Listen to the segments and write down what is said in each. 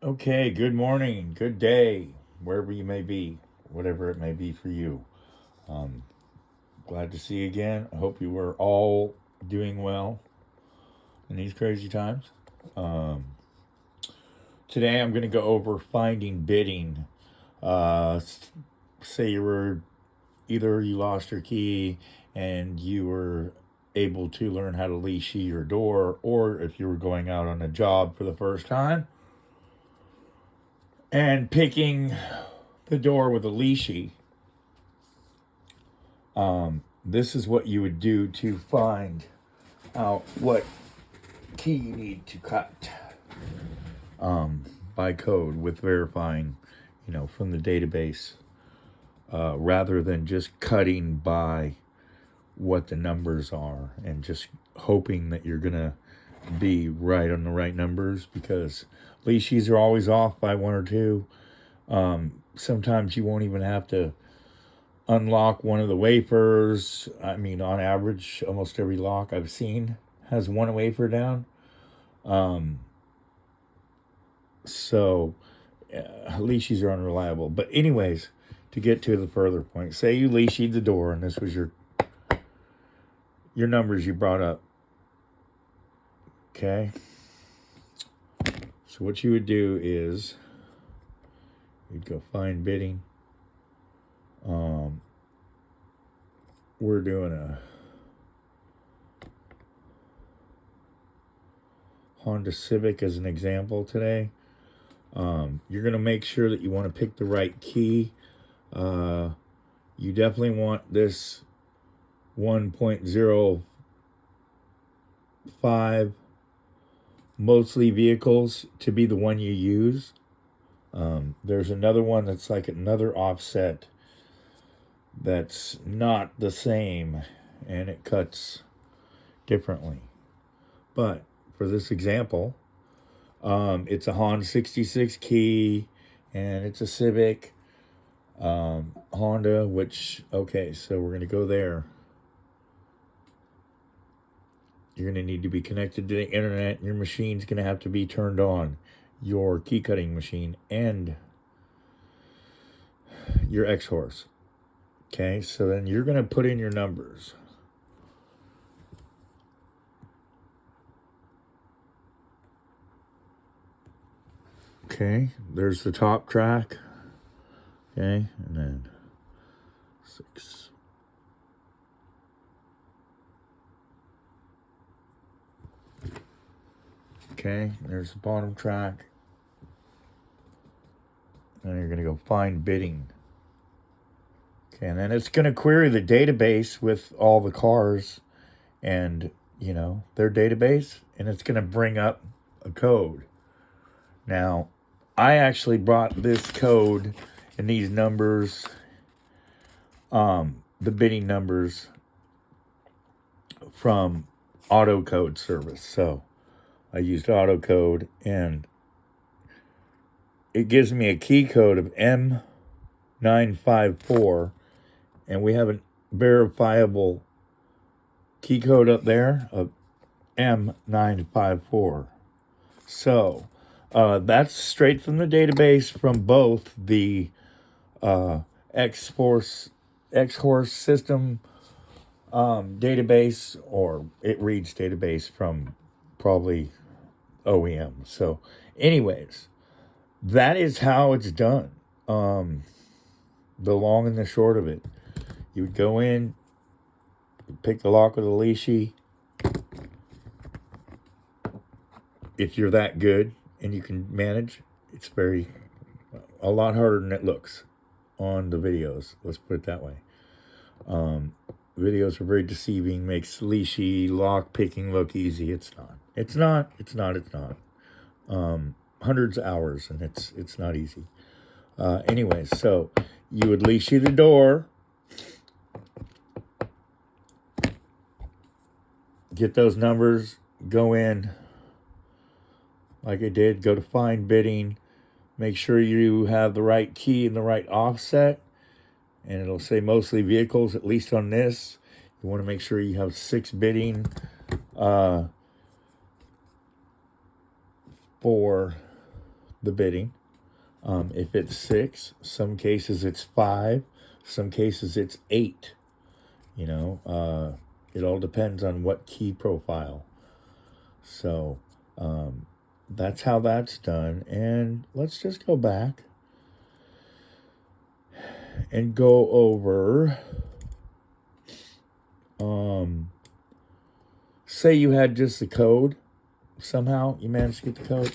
Okay, good morning, good day, wherever you may be, whatever it may be for you. Um, Glad to see you again. I hope you were all doing well in these crazy times. Um, Today I'm going to go over finding bidding. Say you were either you lost your key and you were able to learn how to Lishi your door, or if you were going out on a job for the first time and picking the door with a Lishi. This is what you would do to find out what key you need to cut by code with verifying, from the database, rather than just cutting by what the numbers are and just hoping that you're going to be right on the right numbers, because leashes are always off by one or two. Sometimes you won't even have to unlock one of the wafers. I mean, on average, almost every lock I've seen has one wafer down. So leashes are unreliable. But anyways, to get to the further point, say you leashed the door and this was your numbers you brought up. Okay. So what you would do is you'd go find bidding. We're doing a Honda Civic as an example today. You're going to make sure that you want to pick the right key. You definitely want this 1.05 mostly vehicles to be the one you use. There's another one that's like another offset that's not the same, and it cuts differently. But for this example, it's a Honda 66 key, and it's a Civic Honda, which, okay, so we're going to go there. You're going to need to be connected to the internet. Your machine's going to have to be turned on. Your key cutting machine and your XHorse. Okay, so then you're going to put in your numbers. Okay, there's the top track. Okay, and then 6. Okay, there's the bottom track. And you're going to go find bidding. Okay, and then it's going to query the database with all the cars and, their database, and it's going to bring up a code. Now, I actually brought this code and these numbers, the bidding numbers, from autocode service. So I used autocode, and it gives me a key code of M954, and we have a verifiable key code up there of M954. So that's straight from the database from both the XHorse system database, or it reads database from probably OEM. So anyways, that is how it's done. The long and the short of it, you would go in, pick the lock with a Lishi. If you're that good and you can manage, it's a lot harder than it looks on the videos. Let's put it that way. Videos are very deceiving, makes Lishi lock picking look easy. It's not. Hundreds of hours, and it's not easy. Anyway, so you would Lishi the door, get those numbers, go in like I did, go to find bidding, make sure you have the right key and the right offset, and it'll say mostly vehicles, at least on this. You want to make sure you have 6 bidding for the bidding. If it's 6, some cases it's 5, some cases it's 8. You know, it all depends on what key profile. So that's how that's done. And let's just go back and go over, say you had just the code. Somehow you managed to get the code.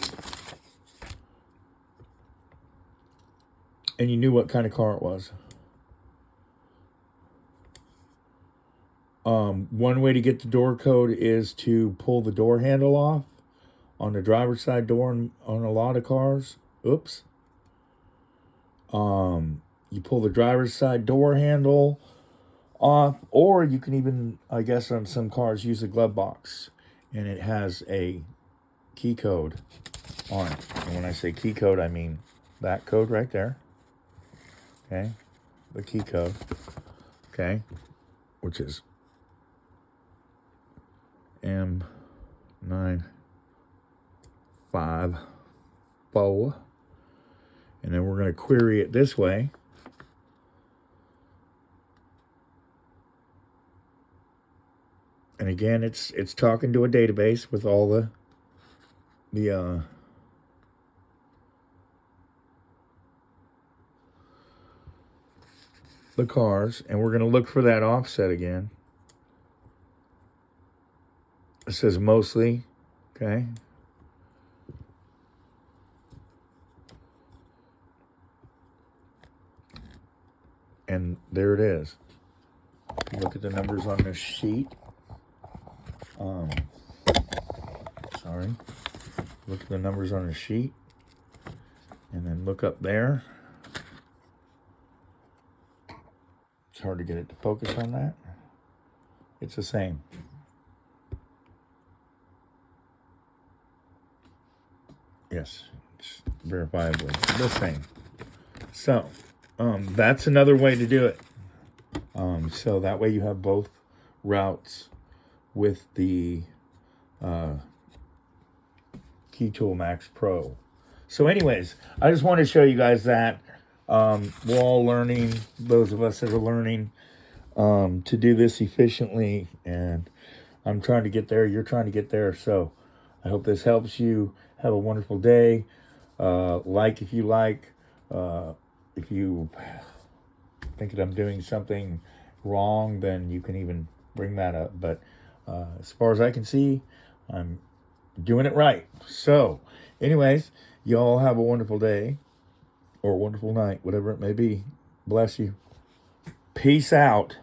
And you knew what kind of car it was. One way to get the door code is to pull the door handle off on the driver's side door on a lot of cars. Oops. You pull the driver's side door handle off, or you can even, I guess on some cars, use a glove box, and it has a key code on it. And when I say key code, I mean that code right there. Okay, the key code. Okay, which is M954. And then we're going to query it this way. And again, it's talking to a database with all the cars, and we're going to look for that offset again. It says mostly, okay. And there it is. Look at the numbers on this sheet. Sorry. Look at the numbers on the sheet. And then look up there. It's hard to get it to focus on that. It's the same. Yes, it's verifiably the same. So, that's another way to do it. So that way you have both routes with the KeyTool Max Pro. So anyways, I just want to show you guys that. We're all learning, those of us that are learning to do this efficiently, and I'm trying to get there, you're trying to get there. So I hope this helps you. Have a wonderful day. Like if you like. If you think that I'm doing something wrong, then you can even bring that up. But as far as I can see, I'm doing it right. So anyways, you all have a wonderful day or a wonderful night, whatever it may be. Bless you. Peace out.